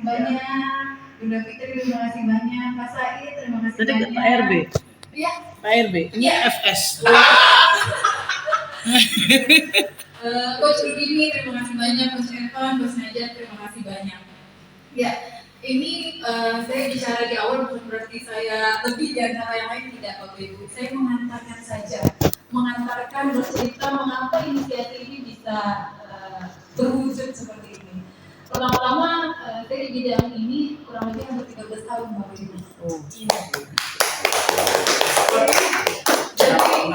banyak. Bunda Fitri terima kasih banyak. Pak Said terima kasih Tadi banyak. Pak RB. Iya. Pak RB. Ini FS. Coach Rudini terima kasih banyak. Coach Evan, Coach Najat terima kasih banyak. Ya, ini saya bicara di awal bukan berarti saya lebih di antara yang lain, tidak Bapak Ibu. Saya mengantarkan saja, mengantarkan bercerita mengapa inisiatif ini bisa berwujud seperti ini. Pertama-tama saya di bidang ini kurang lebih hampir 13 tahun Bapak Ibu. Oh. Iya.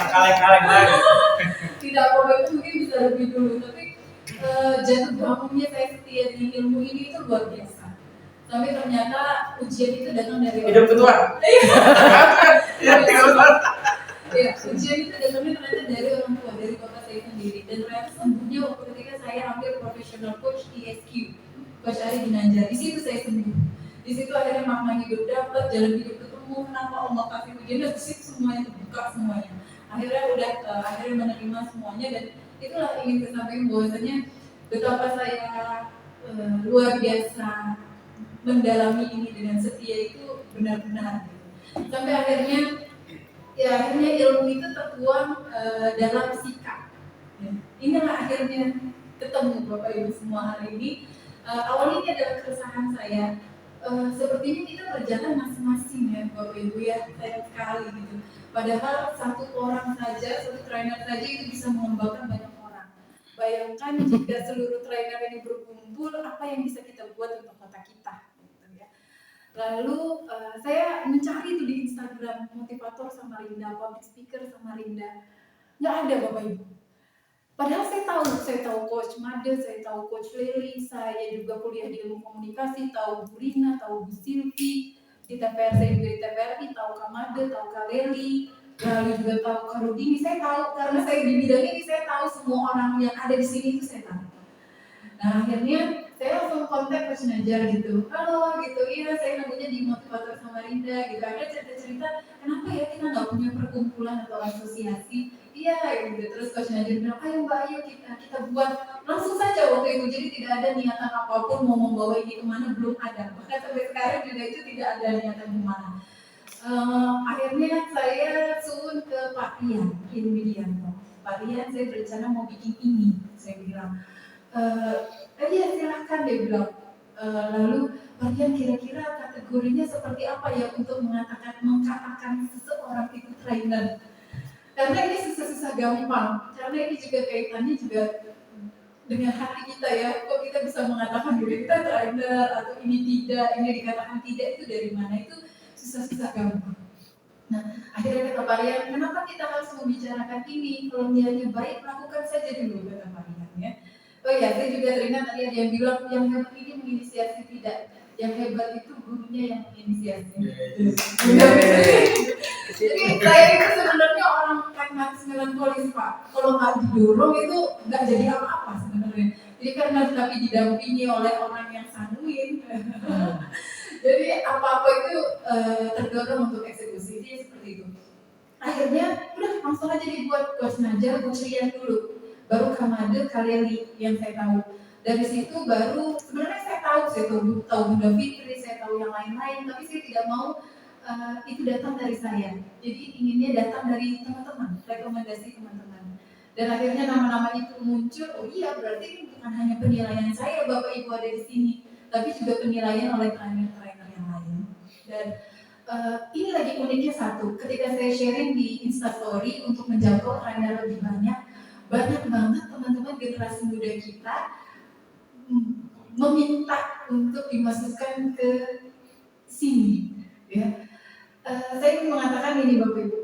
Kaleng-kaleng lagi. Tidak Bapak Ibu mungkin bisa lebih dulu, tapi jatuh bangunnya saya setia di ilmu ini itu luar biasa. Sampai ternyata ujian itu datang dari hidup ketua. Ya, ujian itu datangnya ternyata dari orang tua, dari bapak saya sendiri. Dan ternyata sembuhnya waktu ketika saya ambil professional coach ESQ, Coach Ari Ginanjar. Di situ saya sembuh. Di situ akhirnya makna hidup dapat, jalan hidup ketemu, kenapa Allah kasih ujian, dan di situ semuanya terbuka semuanya. Akhirnya menerima semuanya, dan itulah ingin saya sampaikan bahwasanya betapa saya luar biasa mendalami ini dengan setia itu benar-benar. Sampai akhirnya ilmu itu tertuang dalam sikap. Ya. Inilah akhirnya ketemu Bapak Ibu semua hari ini. Awalnya ini adalah keresahan saya. Sepertinya kita berjalan masing-masing ya Bapak Ibu ya, sayang sekali gitu. Padahal satu orang saja, satu trainer saja itu bisa mengembangkan banyak orang. Bayangkan jika seluruh trainer ini berkumpul, apa yang bisa kita buat untuk kota kita. Lalu saya mencari itu di Instagram, motivator Samarinda, public speaker Samarinda, nggak ada Bapak Ibu. Padahal saya tahu Coach Made, saya tahu Coach Lely, saya juga kuliah di ilmu komunikasi, tahu Bu Rina, tahu Bu Silvi, di TPR saya juga di TPRI, tahu Kak Made, tahu Kak Lely, lalu juga tahu Kak Rudini, saya tahu karena saya di bidang ini, saya tahu semua orang yang ada di sini itu saya tahu. Nah akhirnya saya langsung kontak Coach Najar gitu, halo gitu, iya saya namanya di Motivator Samarinda gitu. Akhirnya cerita-cerita, kenapa ya kita nggak punya perkumpulan atau asosiasi? Iya gitu. Terus Coach Najar bilang, ayo kita buat. Langsung saja waktu itu, jadi tidak ada niatan apapun mau membawa ini kemana, belum ada. Bahkan sampai sekarang juga itu tidak ada niatan kemana. Akhirnya saya suun ke Pak Rian, Widianto. Pak Rian, saya berencana mau bikin ini, saya bilang. Ya silahkan dia bilang. Lalu bagian kira-kira kategorinya seperti apa ya untuk mengatakan seseorang itu trainer. Karena ini susah-susah gampang. Karena ini juga kaitannya juga dengan hati kita ya. Kok kita bisa mengatakan diri kita trainer atau ini tidak, ini dikatakan tidak, itu dari mana? Itu susah-susah gampang. Nah, akhirnya kata Pak Rian, kenapa kita harus membicarakan ini? Kalau niatnya baik, lakukan saja dulu, kata Pak Rian ya. Oh ya, saya juga teringat tadi ada yang bilang yang hebat ini menginisiasi tidak. Yang hebat itu gurunya yang menginisiasi. Jadi saya itu sebenarnya orang pragmatis melankolis Pak. Kalau nggak didorong itu nggak jadi apa-apa sebenarnya. Jadi karena tapi didampingi oleh orang yang sanguin. Jadi apa-apa itu terdorong untuk eksekusi, dia seperti itu. Akhirnya udah langsung aja dibuat Coach Najar, Coach Rian dulu. Baru Kamade, Kaleli yang saya tahu. Dari situ baru sebenarnya saya tahu Bunda Fitri, saya tahu yang lain-lain, tapi saya tidak mau itu datang dari saya. Jadi inginnya datang dari teman-teman, rekomendasi teman-teman. Dan akhirnya nama-nama itu muncul. Oh iya, berarti ini bukan hanya penilaian saya Bapak Ibu ada di sini, tapi juga penilaian oleh trainer-trainer yang lain. Dan ini lagi uniknya satu, ketika saya sharing di Instastory untuk menjangkau trainer lebih banyak banget teman-teman generasi muda kita meminta untuk dimasukkan ke sini. Ya. Saya ingin mengatakan ini Bapak Ibu,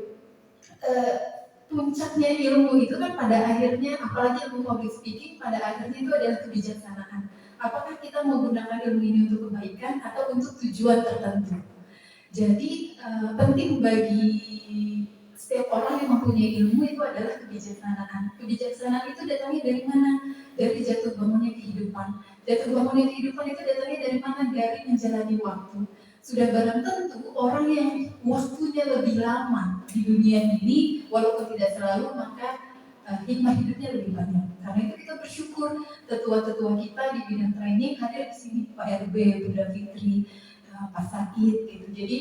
puncaknya ilmu itu kan pada akhirnya, apalagi ilmu public speaking, pada akhirnya itu adalah kebijaksanaan. Apakah kita menggunakan ilmu ini untuk kebaikan atau untuk tujuan tertentu? Jadi penting bagi setiap orang yang mempunyai ilmu itu adalah kebijaksanaan. Kebijaksanaan itu datangnya dari mana? Dari jatuh bangunnya kehidupan. Jatuh bangunnya kehidupan itu datangnya dari mana? Dari menjalani waktu. Sudah barang tentu orang yang waktunya lebih lama di dunia ini, walaupun tidak selalu, maka hikmah hidupnya lebih banyak. Karena itu kita bersyukur tetua-tetua kita di bidang training hadir di sini, Pak RB, Bunda Fitri, Pak Sakit gitu. Jadi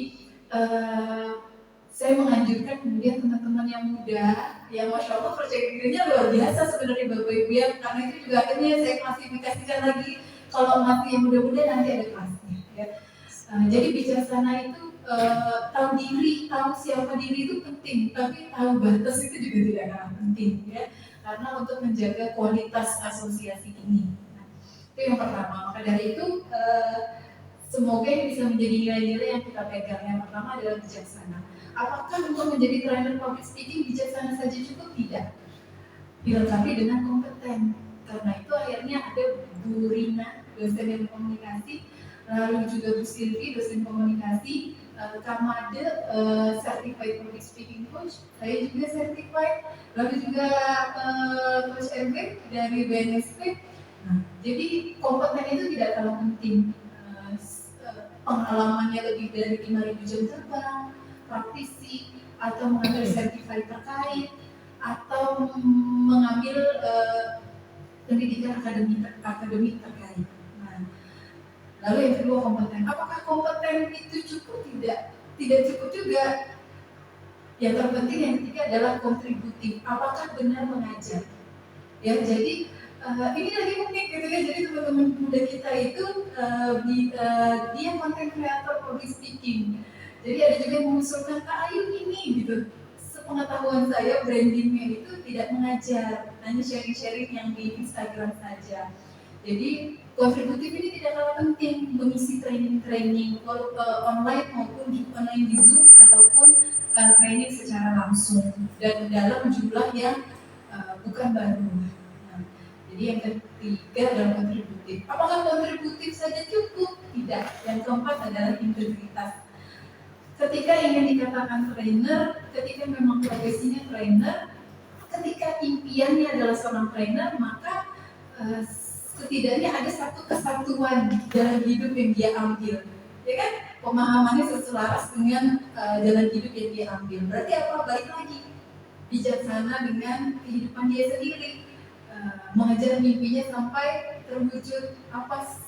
saya menganjurkan kemudian teman-teman yang muda, yang masya Allah percaya dirinya luar biasa sebenarnya Bapak Ibu ya, karena itu juga akhirnya saya klasifikasikan lagi kalau masih yang muda-muda nanti ada kelasnya ya. Jadi bijaksana itu tahu diri, tahu siapa diri itu penting, tapi tahu batas itu juga tidak kalah penting ya, karena untuk menjaga kualitas asosiasi ini. Nah, itu yang pertama. Maka dari itu semoga ini bisa menjadi nilai-nilai yang kita pegang. Yang pertama adalah bijaksana. Apakah untuk menjadi trainer public speaking bijaksana saja cukup? Tidak. Dilengkapi dengan kompeten. Karena itu akhirnya ada Bu Rina, dosen ilmu komunikasi, lalu juga Bu Silvi, dosen komunikasi, Kamade, certified public speaking coach, saya juga certified, lalu juga Coach RB dari BNSP. Nah, jadi kompeten itu tidak terlalu penting. Pengalamannya lebih dari 5.000 jam terbang, praktisi, atau mengambil certified terkait, atau mengambil pendidikan akademik terkait. Nah, lalu yang kedua kompeten. Apakah kompeten itu cukup? Tidak cukup juga. Yang terpenting yang ketiga adalah kontributif. Apakah benar mengajar? Ya, jadi ini lagi unik gitu ya. Jadi teman-teman muda kita itu dia content creator public speaking. Jadi ada juga yang mengusulkan Kak Ayu ini gitu. Sepengetahuan saya brandingnya itu tidak mengajar, hanya sharing-sharing yang di Instagram saja. Jadi kontributif ini tidak kalah penting, mengisi training-training online maupun online di Zoom ataupun training secara langsung dan dalam jumlah yang bukan baru. Jadi yang ketiga adalah kontributif. Apakah kontributif saja cukup? Tidak. Yang keempat adalah integritas. Ketika ingin dikatakan trainer, ketika memang profesinya trainer, ketika impiannya adalah seorang trainer, maka setidaknya ada satu kesatuan dalam hidup yang dia ambil. Ya kan? Pemahamannya seselaras dengan jalan hidup yang dia ambil. Berarti apa? Balik lagi. Bijaksana dengan kehidupan dia sendiri. Mengejar mimpinya sampai terwujud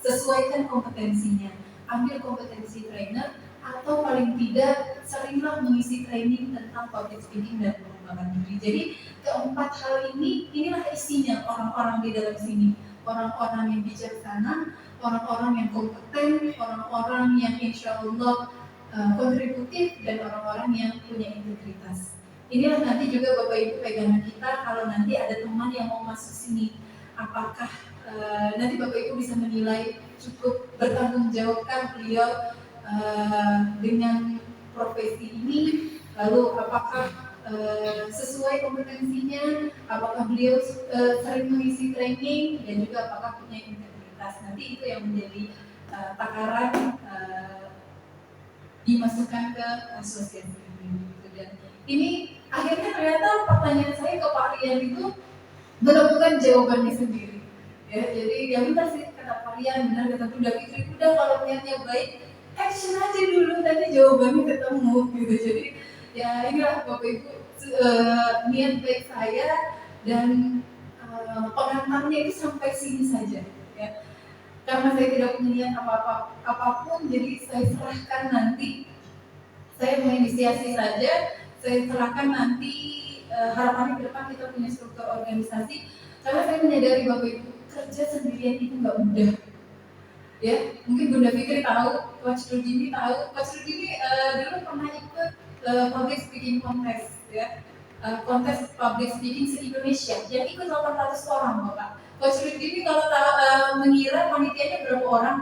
sesuaikan kompetensinya. Ambil kompetensi trainer atau paling tidak seringlah mengisi training tentang public speaking dan pengembangan diri. Jadi keempat hal ini, inilah isinya orang-orang di dalam sini. Orang-orang yang bijaksana, orang-orang yang kompeten, orang-orang yang insya Allah kontributif, dan orang-orang yang punya integritas. Inilah nanti juga Bapak Ibu pegangan kita kalau nanti ada teman yang mau masuk sini. Apakah nanti Bapak Ibu bisa menilai cukup bertanggung jawabkah beliau dengan profesi ini, lalu apakah sesuai kompetensinya, apakah beliau sering mengisi training, dan juga apakah punya integritas. Nanti itu yang menjadi takaran dimasukkan ke asosiasi ini. Dan ini akhirnya ternyata pertanyaan saya ke Pak Rian itu menemukan jawabannya sendiri. Ya, jadi yang benar sih kata Pak Rian, benar kata Bunda Fitri, udah kalau niatnya baik, action aja dulu, nanti jawabannya ketemu gitu. Jadi ya inilah Bapak Ibu niat baik saya, dan pengantarnya itu sampai sini saja ya. Karena saya tidak punya niat apapun, jadi saya serahkan nanti, saya menginisiasi saja, saya serahkan nanti harapannya ke depan kita punya struktur organisasi. Karena saya menyadari Bapak Ibu kerja sendirian itu nggak mudah. Ya, mungkin Bunda Fitri tahu, Coach Rudini tahu. Coach Rudini dulu pernah ikut public speaking contest, ya, kontes public speaking se-Indonesia. Yang ikut 800 orang, Bapak. Coach Rudini kalau mengira panitianya berapa orang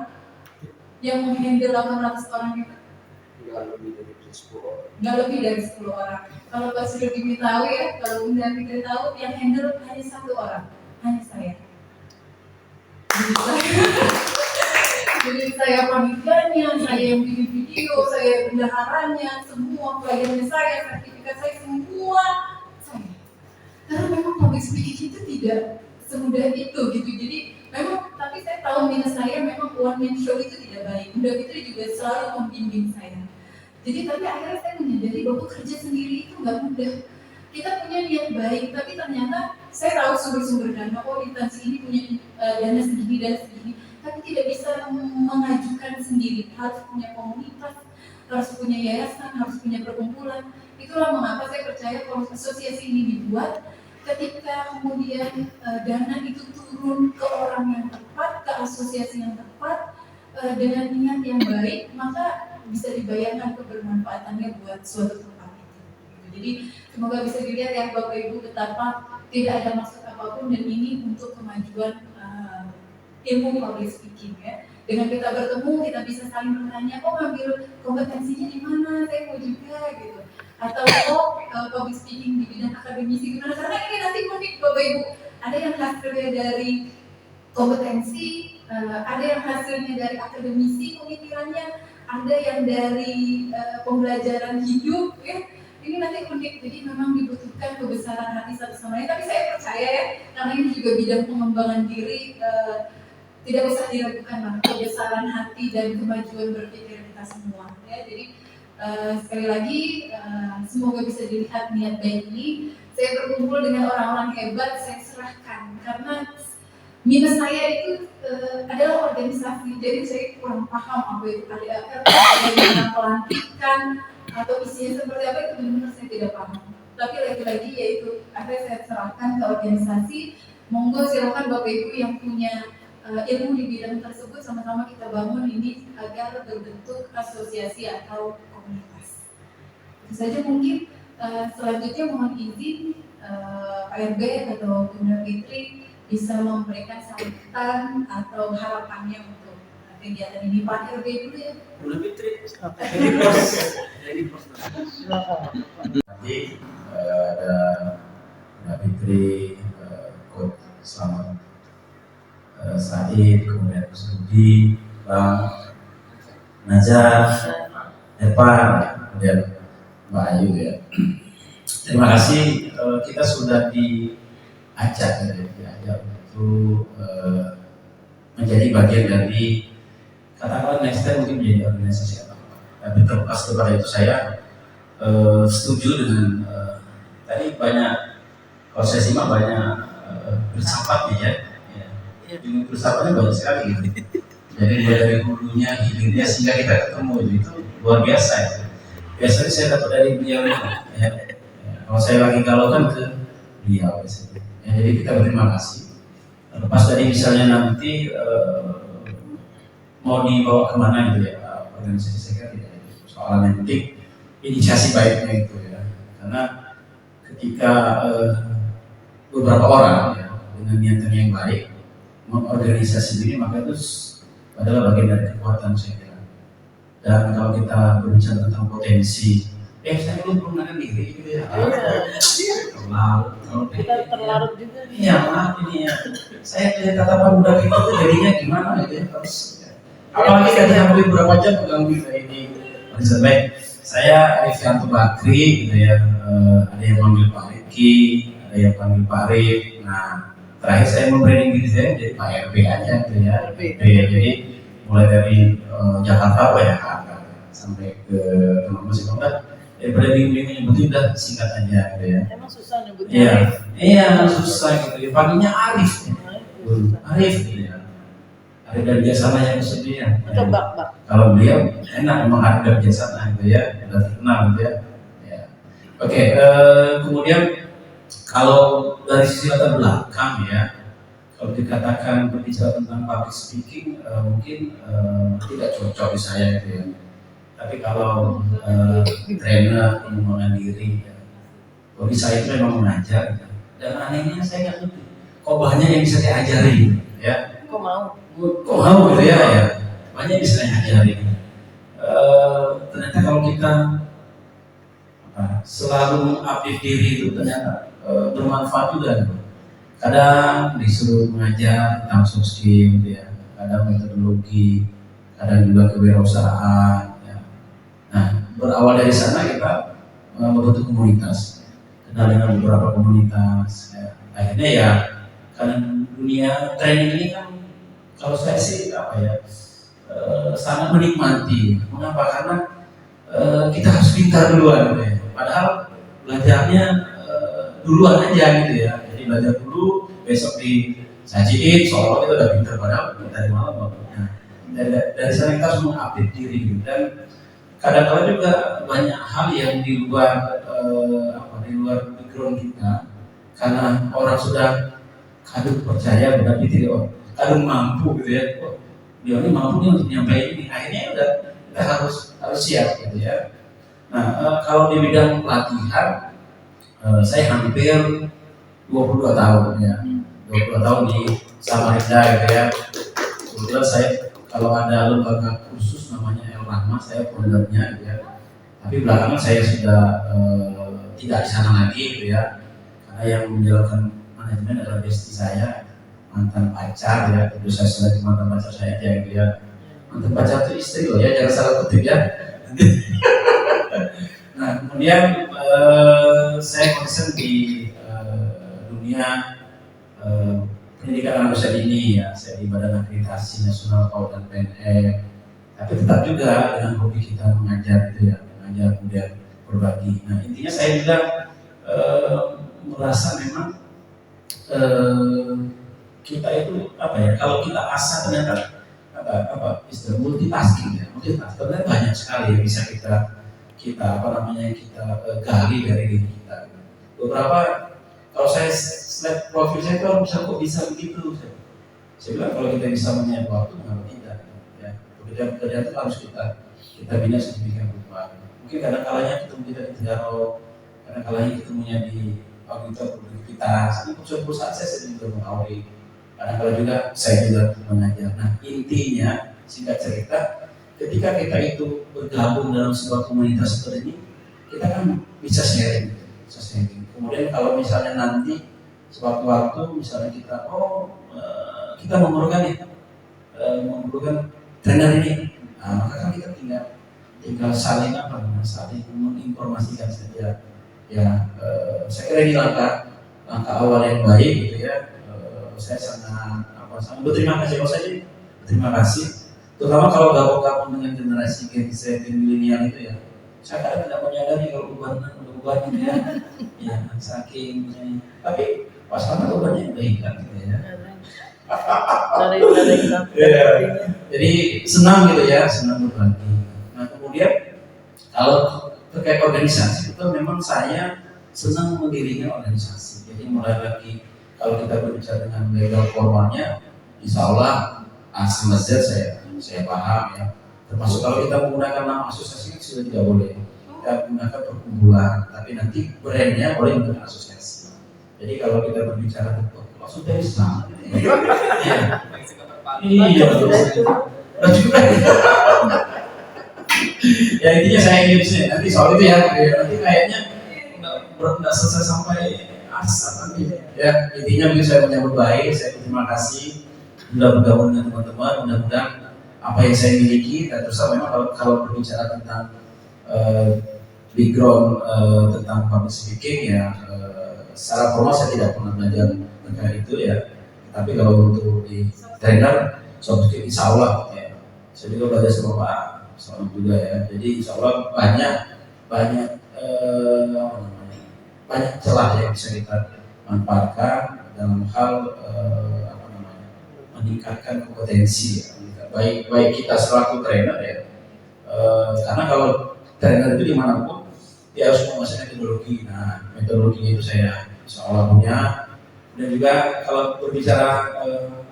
yang menghandle 800 orang itu? Nggak lebih dari 10 orang. Kalau Coach Rudini tahu ya, kalau Bunda Fitri tahu, yang handle hanya 1 orang, hanya saya. Jadi saya panitianya, saya yang bikin video, saya bendaharanya, semua pelayannya saya, sertifikat saya, semua saya. Karena memang public speaking itu tidak semudah itu gitu. Jadi memang, tapi saya tahu minus saya memang one man show itu tidak baik. Bunda Fitri juga selalu membimbing saya. Jadi tapi akhirnya saya menyadari bahwa kerja sendiri itu nggak mudah. kita punya niat baik, tapi ternyata saya tahu sumber-sumber dana, oh instansi ini punya dana segini, tapi tidak bisa mengajukan sendiri, harus punya komunitas, harus punya yayasan, harus punya perkumpulan. Itulah mengapa saya percaya kalau asosiasi ini dibuat, ketika kemudian dana itu turun ke orang yang tepat, ke asosiasi yang tepat, dengan niat yang baik, maka bisa dibayangkan kebermanfaatannya buat suatu tempat itu. Jadi semoga bisa dilihat ya Bapak Ibu betapa tidak ada maksud apapun, dan ini untuk kemajuan ilmu public speaking ya. Dengan kita bertemu, kita bisa saling bertanya, oh ngambil kompetensinya di mana, saya mau juga gitu. Atau public speaking di bidang akademisi gimana, karena ini nanti unik Bapak Ibu. Ada yang hasilnya dari kompetensi, ada yang hasilnya dari akademisi pemikirannya, ada yang dari pembelajaran hidup ya. Ini nanti unik, jadi memang dibutuhkan kebesaran hati satu sama lain. Tapi saya percaya ya, karena ini juga bidang pengembangan diri, tidak usah diragukan lah kebesaran hati dan kemajuan berpikir kita semua ya. Jadi sekali lagi semoga bisa dilihat niat baik ini. Saya berkumpul dengan orang-orang hebat, saya serahkan karena minus saya itu adalah organisasi, jadi saya kurang paham apa itu KDAR, bagaimana pelantikan atau isinya seperti apa, itu benar-benar saya tidak paham. Tapi lagi-lagi yaitu akhirnya saya serahkan ke organisasi. Monggo silakan Bapak Ibu yang punya ilmu di bidang tersebut, sama-sama kita bangun ini agar berbentuk asosiasi atau komunitas. Itu saja mungkin. Selanjutnya mohon izin Pak RB atau Bunda Fitri bisa memberikan sambutan atau harapannya untuk kegiatan ini. Pak RB dulu ya. Bunda Fitri. Nanti ada Bunda Fitri, Coach Selamat Said, kemudian Mas Budi, Bang Najar, Epa, kemudian Mbak Ayu ya. Terima kasih, kita sudah diajak untuk menjadi bagian dari, katakanlah next time mungkin menjadi organisasi apa. Tapi terlepas daripada itu saya setuju dengan tadi banyak, kalau saya simak banyak bersahabatnya ya. Dengan bersahabatnya banyak sekali gitu. Jadi mulai dari hulunya, hilirnya sehingga kita ketemu itu luar biasa ya. Biasanya saya dapat dari beliau ya. Kalau saya lagi galau kan ke beliau biasanya. Ya, jadi kita berterima kasih. Lepas dari misalnya nanti mau dibawa kemana gitu ya, organisasi saya kira tidak ada soalan, yang penting inisiasi baiknya itu ya. Karena ketika beberapa orang ya, dengan niatan yang baik mengorganisasi diri, maka itu adalah bagian dari kekuatan saya kira. Dan kalau kita berbicara tentang potensi, saya belum pernah diri gitu ya. Kalau Kita terlarut juga. iya, maaf ini ya. Saya lihat kata budak itu jadinya gimana gitu ya. Terus apalagi katanya sampai beberapa jam pegang kita ini. Bisa baik. Saya Arifianto Bakri gitu ya. Ada yang panggil Pak Riki, ada yang panggil Pak Rif. Nah, terakhir saya membranding diri saya jadi Pak RB aja gitu ya. RB. Jadi mulai dari Jakarta ya sampai ke teman masih kontak. Daripada bingung nyebutin udah singkat aja gitu ya. Emang susah nyebutnya. Iya susah gitu ya. Panggilnya Arif ya. Arif gitu ya. Arif dan Biasana yang kesedia. Atau Bak. Kalau beliau enak memang Arif dan Biasana gitu ya. Udah terkenal gitu ya. Oke, kemudian kalau dari sisi latar belakang ya, kalau dikatakan berbicara tentang public speaking mungkin tidak cocok di saya gitu ya. Tapi kalau trainer pengembangan diri, bagi saya itu memang mengajar. Dan anehnya saya nggak ngerti, kok banyak yang bisa diajari, ya? Kok mau gitu ya? Banyak yang bisa diajari. Ternyata kalau kita selalu mengupdate diri itu ternyata bermanfaat juga. Kadang disuruh mengajar tentang soft skill, gitu ya. Kadang metodologi, kadang juga kewirausahaan. Nah, berawal dari sana kita membentuk komunitas, kenal dengan beberapa komunitas. Ya. Akhirnya ya, karena dunia training ini kan, kalau saya sih sangat menikmati. Mengapa? Karena kita harus pintar duluan. Ya. Padahal belajarnya duluan aja gitu ya. Jadi belajar dulu, besok disajiin seolah kita udah pintar padahal dari malam. Nah, dari sana kita harus mengupdate diri gitu. Dan kadang-kadang juga banyak hal yang di luar di luar background kita, karena orang sudah kadung percaya berarti tidak kadung mampu gitu ya. Dia ini mampu nih untuk menyampaikan ini, akhirnya udah kita harus siap gitu ya. Nah, kalau di bidang pelatihan, saya hampir 22 tahun ya, 22 tahun di Samarinda gitu ya. Kemudian saya kalau ada lembaga khusus namanya El Rahma, saya foundernya gitu ya. Tapi belakangan saya sudah tidak di sana lagi gitu ya, karena yang menjalankan manajemen adalah bestie saya, mantan pacar ya. Tentu saya selagi mantan pacar saya aja gitu ya. Mantan pacar itu istri loh ya, jangan salah kutip ya. Nah, kemudian saya concern di dunia pendidikan anak usia dini ya. Saya di Badan Akreditasi Nasional PAUD dan PNM. Tapi tetap juga dengan hobi kita mengajar gitu ya, mengajar kemudian berbagi. Nah, intinya saya juga merasa memang kita itu apa ya? Kalau kita asal ternyata istilah multitasking ya, multitasking ternyata banyak sekali yang bisa kita gali dari diri kita. Beberapa kalau saya slide profil saya itu bisa kok bisa begitu. Saya bilang kalau kita bisa menyiapkan waktu, mengapa tidak? Ya, pekerjaan itu harus kita bina sedemikian rupa. Mungkin kadang-kalanya ketemu kita di Tejaro, kadang-kalanya ketemunya di auditor produktivitas. Ini suatu perusahaan saya juga mengaudit. Kadang-kala juga saya juga mengajar. Nah, intinya singkat cerita, ketika kita itu bergabung dalam sebuah komunitas seperti ini, kita kan bisa sharing. Kemudian kalau misalnya nanti sewaktu-waktu misalnya kita kita memerlukan trainer ini, nah, maka kan kita tinggal saling menginformasikan saja. Ya, saya kira ini langkah awal yang baik gitu ya. Saya sangat berterima kasih kalau saya berterima kasih. Terutama kalau gabung dengan generasi Gen Z dan milenial itu ya. Saya kadang tidak menyadari kalau uban gitu ya. Ya, saking tapi pas karena ubannya udah hilang gitu ya. Ya. Jadi senang gitu ya, senang berbagi. Nah, kemudian kalau terkait organisasi itu memang saya senang mendirikan organisasi. Jadi mulai lagi kalau kita berbicara dengan legal formalnya, insya Allah asal Z saya paham ya. Termasuk kalau kita menggunakan nama asosiasi sudah tidak boleh. Kita menggunakan perkumpulan, tapi nanti brandnya boleh menggunakan asosiasi. Jadi kalau kita berbicara tentang maksud dari Islam, iya betul. Ya intinya saya ingin sih nanti soal itu ya, nanti kayaknya nggak selesai sampai asal nanti ya. Intinya begitu, saya menyambut baik, saya berterima kasih sudah bergabung dengan teman-teman. Mudah-mudahan apa yang saya miliki, dan terus memang kalau berbicara tentang background tentang public speaking ya, secara formal saya tidak pernah belajar tentang itu ya. Tapi kalau untuk di trainer soft skill insya Allah ya, saya juga belajar sama Pak Selamat juga ya. Jadi insya Allah banyak celah yang bisa kita manfaatkan dalam hal meningkatkan kompetensi ya. Baik kita selaku trainer ya. Karena kalau trainer itu dimanapun dia harus menguasai metodologi. Nah, metodologi itu saya insya Allah punya. Dan juga kalau berbicara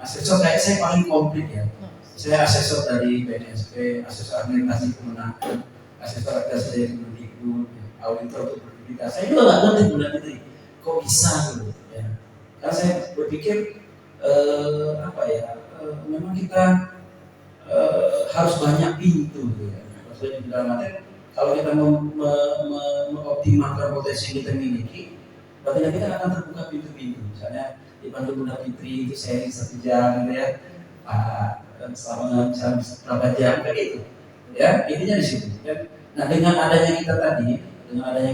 asesor, saya paling komplit ya. Saya asesor dari BNSP, asesor administrasi kemenangan, asesor atas dari Kemendikbud, auditor produktivitas. Saya juga nggak ngerti bulan itu, kok bisa gitu ya. Karena saya berpikir memang kita harus banyak pintu gitu ya. Maksudnya di dalam arti kalau kita mengoptimalkan potensi yang kita miliki, berarti nanti kita akan terbuka pintu-pintu. Misalnya di Bandung Bunda Fitri itu sharing 1 jam gitu ya. Selama berapa jam kan itu ya, intinya di situ. Nah, dengan adanya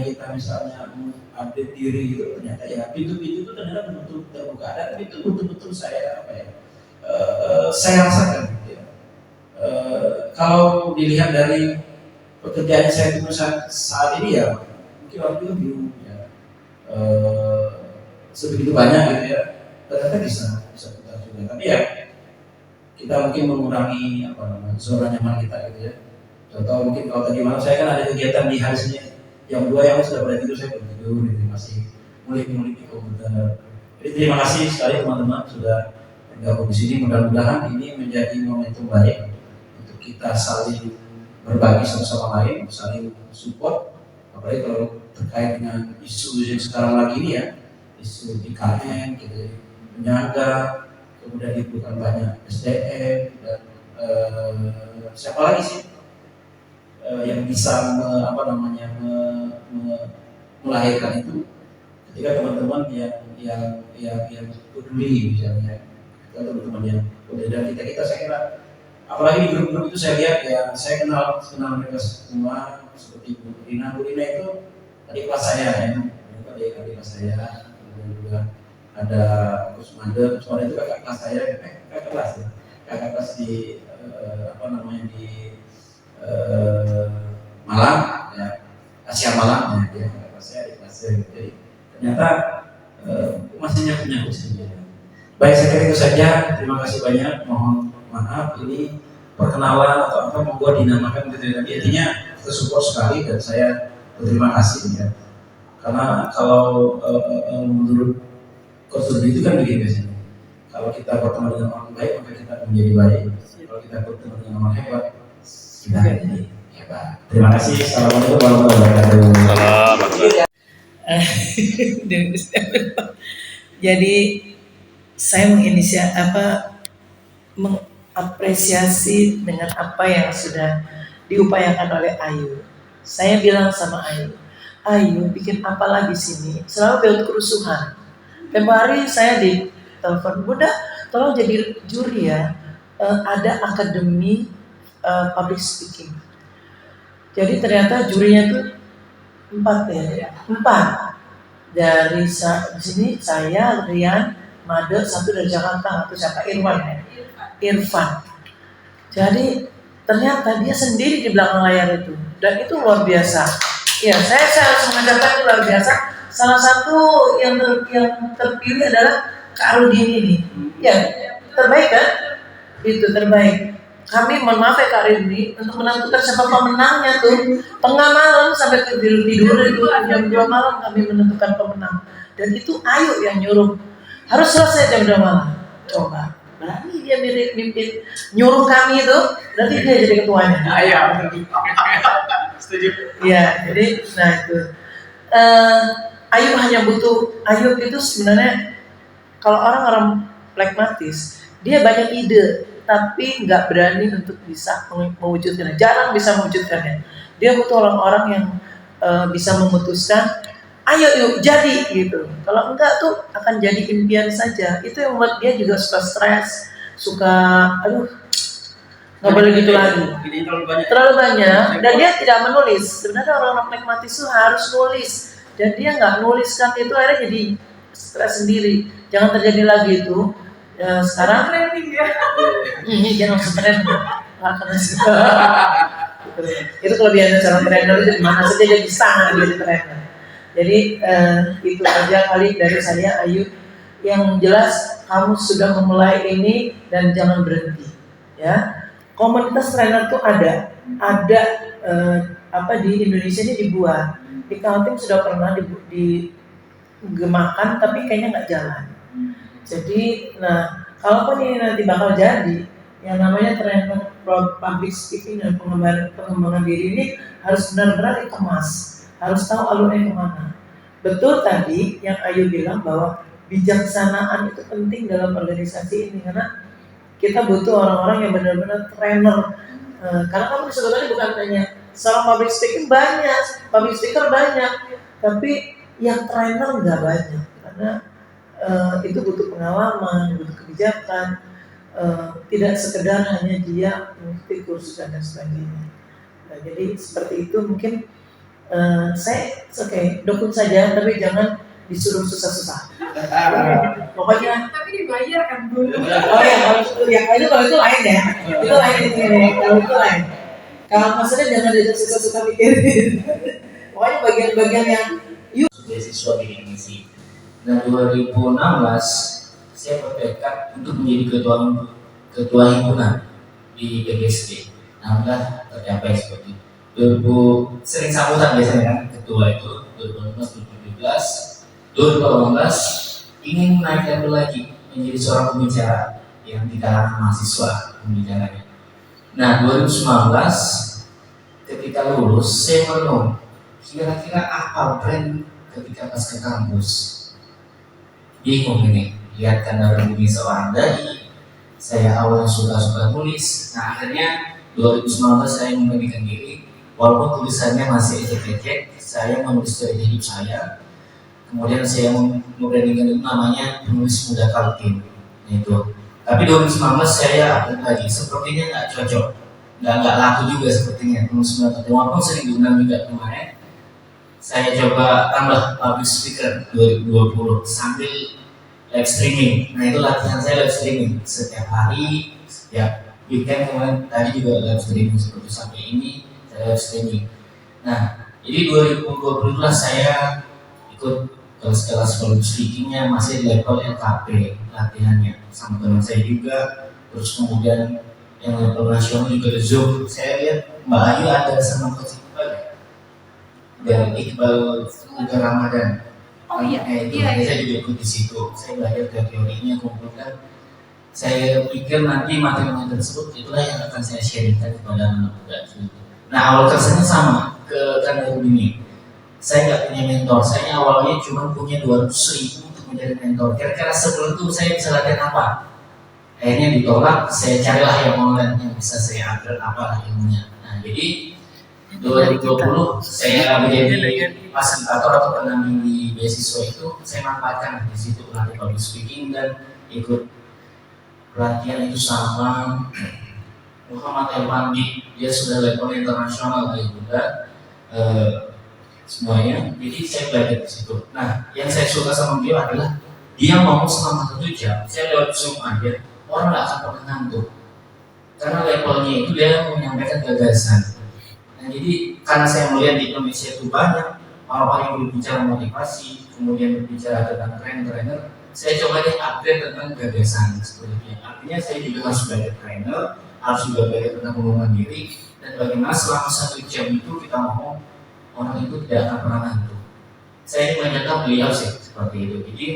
kita misalnya update diri gitu, ternyata ya pintu-pintu itu ternyata betul-betul terbuka. Dan itu betul-betul saya rasakan gitu ya. Kalau dilihat dari pekerjaan saya itu saat ini ya, mungkin waktu itu bingung ya. sebegitu banyak gitu ya, ternyata bisa putar juga. Tapi ya kita mungkin mengurangi zona nyaman kita gitu ya. Contoh mungkin kalau tadi malam saya kan ada kegiatan di hari Senin, yang dua yang sudah pada tidur saya belum tidur gitu, masih ngulik-ngulik di komputer. Jadi terima kasih sekali teman-teman sudah bergabung di sini. Mudah-mudahan ini menjadi momentum baik untuk kita saling berbagi satu sama lain, saling support. Apalagi kalau terkait dengan isu yang sekarang lagi ini ya, isu IKN, gitu, penyangga, kemudian dibutuhkan banyak SDM dan siapa lagi sih yang bisa melahirkan itu ketika teman-teman yang peduli misalnya, teman-teman yang peduli, dan kita saya kira apalagi di grup-grup itu saya lihat ya, saya kenal mereka semua seperti Bu Rina itu adik kelas saya ya, adik kelas saya, kemudian juga ada Gus Made itu kakak kelas saya, kakak kelas di di Malang ya, Asia Malang ya, kakak kelas saya, adik kelas saya. Jadi ternyata masih nyangkut saja. Baik, saya kira itu saja. Terima kasih banyak. Mohon maaf ini perkenalan atau apa membuat dinamakan gitu. Tapi intinya kita support sekali dan saya berterima kasih ya. Karena kalau menurut Coach itu kan begini biasanya. Kalau kita bertemu dengan orang baik maka kita menjadi baik. Kalau kita bertemu dengan orang hebat kita menjadi hebat. Terima kasih. Assalamualaikum warahmatullahi wabarakatuh. Jadi saya mengapresiasi dengan apa yang sudah diupayakan oleh Ayu. Saya bilang sama Ayu bikin apa lagi sini? Selalu build kerusuhan. Tempo hari saya di telepon, Bunda, tolong jadi juri ya. Ada akademi public speaking. Jadi ternyata jurinya tuh 4. Dari di sini saya, Rian, Made, satu dari Jakarta, atau siapa, Irfan. Jadi ternyata dia sendiri di belakang layar itu, dan itu luar biasa. Ya, saya harus mengajarkan itu luar biasa. Salah satu yang terpilih adalah Kak Rudini ini. Ya, terbaik kan? Itu terbaik. Kami mohon maaf ya Kak Rudini, untuk menentukan siapa pemenangnya tuh tengah malam sampai tidur itu jam 2 malam kami menentukan pemenang. Dan itu Ayu yang nyuruh. Harus selesai jam 2 malam. Coba, berani dia mimpin nyuruh kami itu, berarti dia jadi ketuanya. Iya, setuju. Iya, jadi nah itu. Ayu hanya butuh, Ayu itu sebenarnya kalau orang pragmatis, dia banyak ide, tapi nggak berani untuk bisa mewujudkannya. Jarang bisa mewujudkannya. Dia butuh orang-orang yang bisa memutuskan, ayo yuk jadi gitu. Kalau enggak tuh akan jadi impian saja. Itu yang membuat dia juga suka stres, suka nggak boleh gitu lagi. Terlalu banyak. Dan dia tidak menulis. Sebenarnya orang-orang pragmatis itu harus nulis. Dan dia nggak nuliskan itu, akhirnya jadi stres sendiri. Jangan terjadi lagi itu. Sekarang training ya. Jangan training. Itu kelebihannya seorang trainer, itu di mana saja dia bisa jadi trainer. Jadi itu aja kali dari saya, Ayu. Yang jelas kamu sudah memulai ini dan jangan berhenti. Ya, komunitas trainer tuh ada di Indonesia ini dibuat. Di Kaltim sudah pernah digemakan, tapi kayaknya nggak jalan. Jadi, kalaupun ini nanti bakal jadi, yang namanya trainer public speaking dan pengembangan diri ini harus benar-benar dikemas, harus tahu alurnya kemana. Betul tadi yang Ayu bilang bahwa bijaksanaan itu penting dalam organisasi ini, karena kita butuh orang-orang yang benar-benar trainer. Karena kamu sebetulnya bukan hanya seorang public speaker banyak, tapi yang trainer nggak banyak, karena itu butuh pengalaman, butuh kebijakan, tidak sekedar hanya dia mengikuti kursus dan sebagainya. Nah, jadi seperti itu mungkin saya dukung saja, tapi jangan disuruh susah-susah. Pokoknya. Tapi dibayar kan dulu. Oh ya, kalau itu lain ya. Itu lain kalau itu lain. Kalau maksudnya jangan diajak susah-susah mikirin. Pokoknya bagian-bagian yang beasiswa bidik misi. Nah 2016 saya bertekad untuk menjadi ketua himpunan di PGSD. Alhamdulillah tercapai seperti itu. 2000 sering sambutan biasanya kan ketua itu 2016, 2018 ingin naik level lagi menjadi seorang pembicara yang di kalangan mahasiswa pembicaranya. Nah 2019 ketika lulus saya merenung kira-kira apa brand ketika pas ke kampus. Bingung ini, lihat karena ini seorang dai, saya awalnya suka nulis. Nah akhirnya 2019 saya memberanikan diri, walaupun tulisannya masih ecek-ecek, saya menulis dari hidup saya. Kemudian saya memberanikan itu namanya penulis muda Kaltim. Itu. Tapi 2019 saya update lagi, sepertinya nggak cocok, nggak laku juga sepertinya penulis muda Kaltim. Walaupun sering diundang juga kemarin, saya coba tambah public speaker 2020 sambil live streaming. Nah itu latihan saya live streaming setiap hari, setiap weekend. Kemarin tadi juga live streaming seperti sampai ini saya live streaming. Nah jadi 2020 lah saya ikut kelas public speakingnya masih di level LKP latihannya sama teman saya juga. Terus kemudian yang level nasional juga di Zoom. Saya lihat Mbak Ayu ada sama coach dari Iqbal Uga Ramadan. Oh iya, Saya juga ikut di situ. Saya belajar teorinya, kumpulkan. Saya pikir nanti materi-materi tersebut itulah yang akan saya sharingkan kepada anak muda. Nah awal kesannya sama ke Kandaru ini. Saya nggak punya mentor. Saya awalnya cuma punya 200.000 untuk menjadi mentor. Kira-kira sebelum itu saya bisa latihan apa? Akhirnya ditolak. Saya carilah yang online yang bisa saya upgrade apa ilmunya. Nah jadi 2020 saya menjadi fasilitator atau pendamping di beasiswa itu. Saya manfaatkan di situ latih public speaking dan ikut pelatihan itu sama Muhammad Elmandi. Dia sudah level internasional dari juga semuanya. Jadi saya belajar di situ. Nah yang saya suka sama dia adalah dia mau selama 1 jam. Saya lewat Zoom aja, orang nggak akan pernah ngantuk karena levelnya itu dia menyampaikan gagasan. Nah, jadi karena saya melihat di Indonesia itu banyak orang-orang yang berbicara motivasi, kemudian berbicara tentang trainer, saya coba deh update tentang gagasan seperti itu. Artinya saya juga harus belajar trainer, harus juga belajar tentang pengembangan diri, dan bagaimana selama 1 jam itu kita ngomong orang itu tidak akan pernah ngantuk. Saya ingin menyampaikan beliau sih seperti itu. Jadi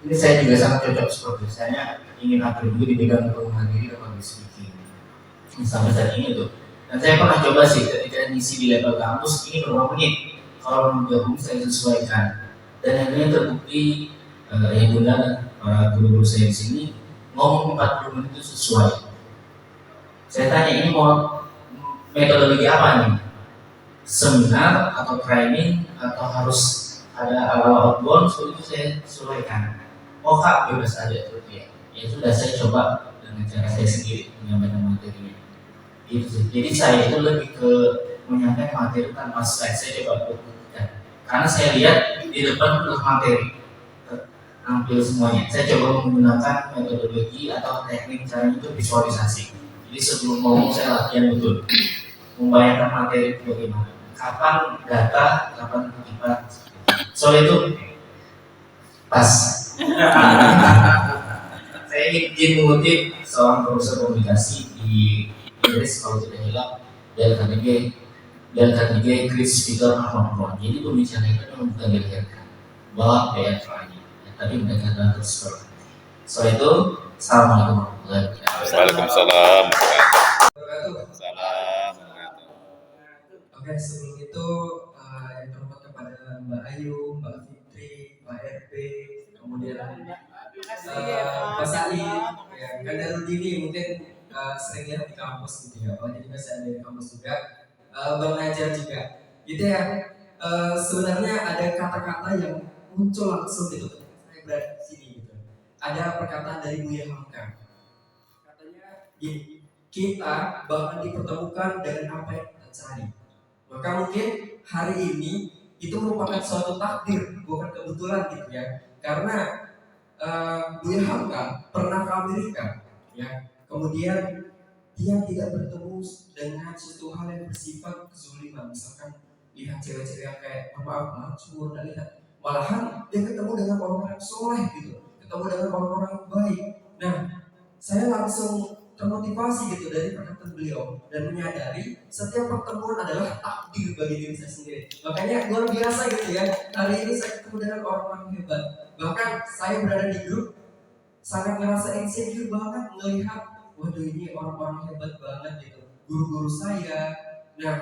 ini saya juga sangat cocok seperti itu. Saya ingin update juga di bidang pengembangan diri dan public speaking. Sampai saat ini tuh. Dan saya pernah coba sih ketika ngisi di level kampus ini berapa menit. Kalau mau gabung saya sesuaikan. Dan akhirnya terbukti ya bunda dan para guru-guru saya di sini ngomong 40 menit itu sesuai. Saya tanya ini mau metodologi apa nih? Seminar atau training atau harus ada awal outbound? Itu saya sesuaikan. Oh kak bebas aja tuh ya. Ya sudah saya coba dengan cara saya sendiri menyampaikan materinya. Jadi saya itu lebih ke menyampaikan materi tanpa slide. Saya coba buktikan karena saya lihat di depan itu materi tampil semuanya. Saya coba menggunakan metodologi atau teknik caranya itu visualisasi. Jadi sebelum ngomong saya latihan betul membayangkan materi itu bagaimana, kapan data, kapan akibat. Soal itu pas saya ingin mengutip seorang profesor komunikasi di Inggris kalau tidak hilang Dale Carnegie Chris Peter Arnold. Jadi pembicara itu memang bukan dilahirkan bahwa BFA tapi mereka adalah terus. So itu assalamualaikum warahmatullahi wabarakatuh. Waalaikumsalam. Oke, sebelum itu yang terhormat kepada Mbak Ayu, Mbak Fitri, Pak RP, kemudian Pak Sali, ya, Kandarudini mungkin sering lihat di kampus gitu ya, jadi masih ada di kampus juga, Bang Najar juga, gitu ya. Sebenarnya ada kata-kata yang muncul langsung gitu, saya berada di sini gitu. Ada perkataan dari Buya Hamka, katanya gini, kita bakal dipertemukan dengan apa yang kita cari. Maka mungkin hari ini itu merupakan suatu takdir, bukan kebetulan gitu ya. Karena Buya Hamka pernah ke Amerika, ya. Kemudian dia tidak bertemu dengan suatu hal yang bersifat kezuliman. Misalkan lihat cewek-cewek yang kayak maaf, dan lihat malahan dia ketemu dengan orang-orang yang soleh gitu, ketemu dengan orang-orang yang baik. Nah, saya langsung termotivasi gitu dari perkataan beliau dan menyadari setiap pertemuan adalah takdir bagi diri saya sendiri. Makanya luar biasa gitu ya, hari ini saya ketemu dengan orang-orang hebat. Bahkan saya berada di grup sangat ngerasa insecure banget melihat, waduh ini orang-orang hebat banget gitu, guru-guru saya, nah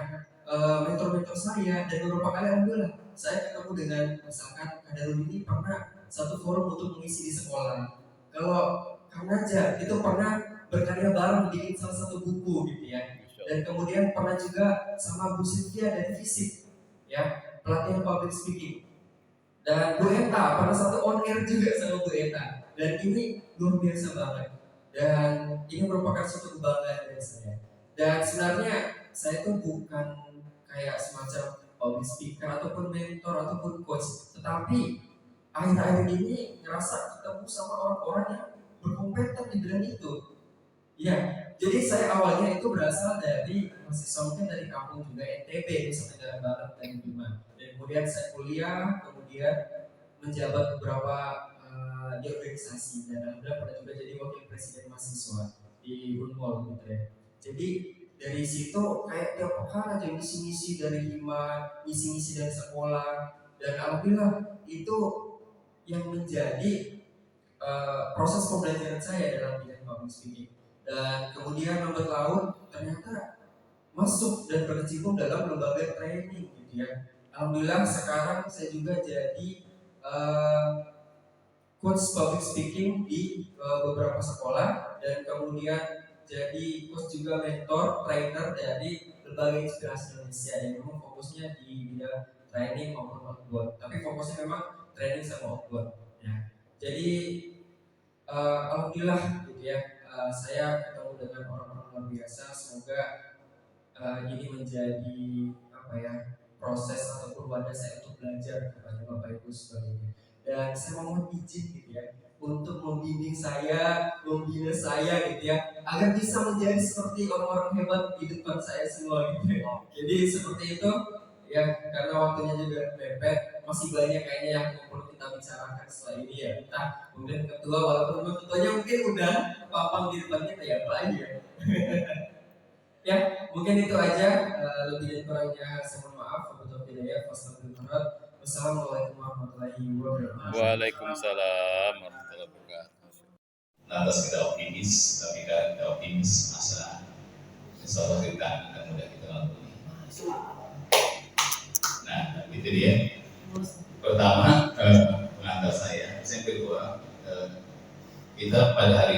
mentor-mentor saya, dan beberapa kali alhamdulillah saya ketemu dengan misalkan Kadarul ini pernah satu forum untuk mengisi di sekolah. Kalau Kang Naja itu pernah berkarya bareng bikin salah satu buku gitu ya. Dan kemudian pernah juga sama Bu Sylvia dari fisik ya, pelatihan public speaking. Dan Bu Eta pernah satu on air juga sama Bu Eta. Dan ini luar biasa banget. Dan ini merupakan suatu kebanggaan dari saya. Dan sebenarnya saya tuh bukan kayak semacam public speaker ataupun mentor ataupun coach, tetapi akhir-akhir ini ngerasa ketemu sama orang-orang yang berkompeten di bidang itu. Ya, jadi saya awalnya itu berasal dari mahasiswa mungkin dari kampung juga NTB, Nusa Tenggara Barat dan Bima. Dan kemudian saya kuliah, kemudian menjabat beberapa di organisasi dan alhamdulillah pernah juga jadi wakil presiden mahasiswa di Unpol gitu ya. Jadi dari situ kayak tiap pekan aja misi-misi dari Hima, misi-misi dari sekolah, dan alhamdulillah itu yang menjadi proses pembelajaran saya dalam bidang public speaking. Dan kemudian lambat laun ternyata masuk dan berkecimpung dalam lembaga training gitu ya. Alhamdulillah sekarang saya juga jadi coach public speaking di beberapa sekolah, dan kemudian jadi coach juga mentor trainer dari lembaga inspirasi Indonesia yang memang fokusnya di bidang training maupun outbound, tapi fokusnya memang training sama outbound ya. Jadi alhamdulillah gitu ya, saya ketemu dengan orang-orang luar biasa. Semoga ini menjadi apa ya, proses ataupun wadah saya untuk belajar kepada Bapak Ibu sebagainya. Dan saya mohon izin gitu ya untuk membimbing saya, membina saya gitu ya, agar bisa menjadi seperti orang-orang hebat di depan saya semua gitu ya. Jadi seperti itu ya, karena waktunya juga mepet, masih banyak kayaknya yang perlu kita bicarakan setelah ini ya. Nah, kemudian ketua, walaupun ketuanya mungkin udah papang di depan kita ya, apa aja ya, mungkin itu aja. Lebih dan kurangnya saya mohon maaf. Wassalamualaikum warahmatullahi wabarakatuh. Waalaikumsalam warahmatullahi wabarakatuh. Lantas kita optimis, tapi kan kita optimis masa insya Allah kita akan mudah kita lalui. Nah, itu dia. Pertama, pengantar saya. Yang kedua, kita pada hari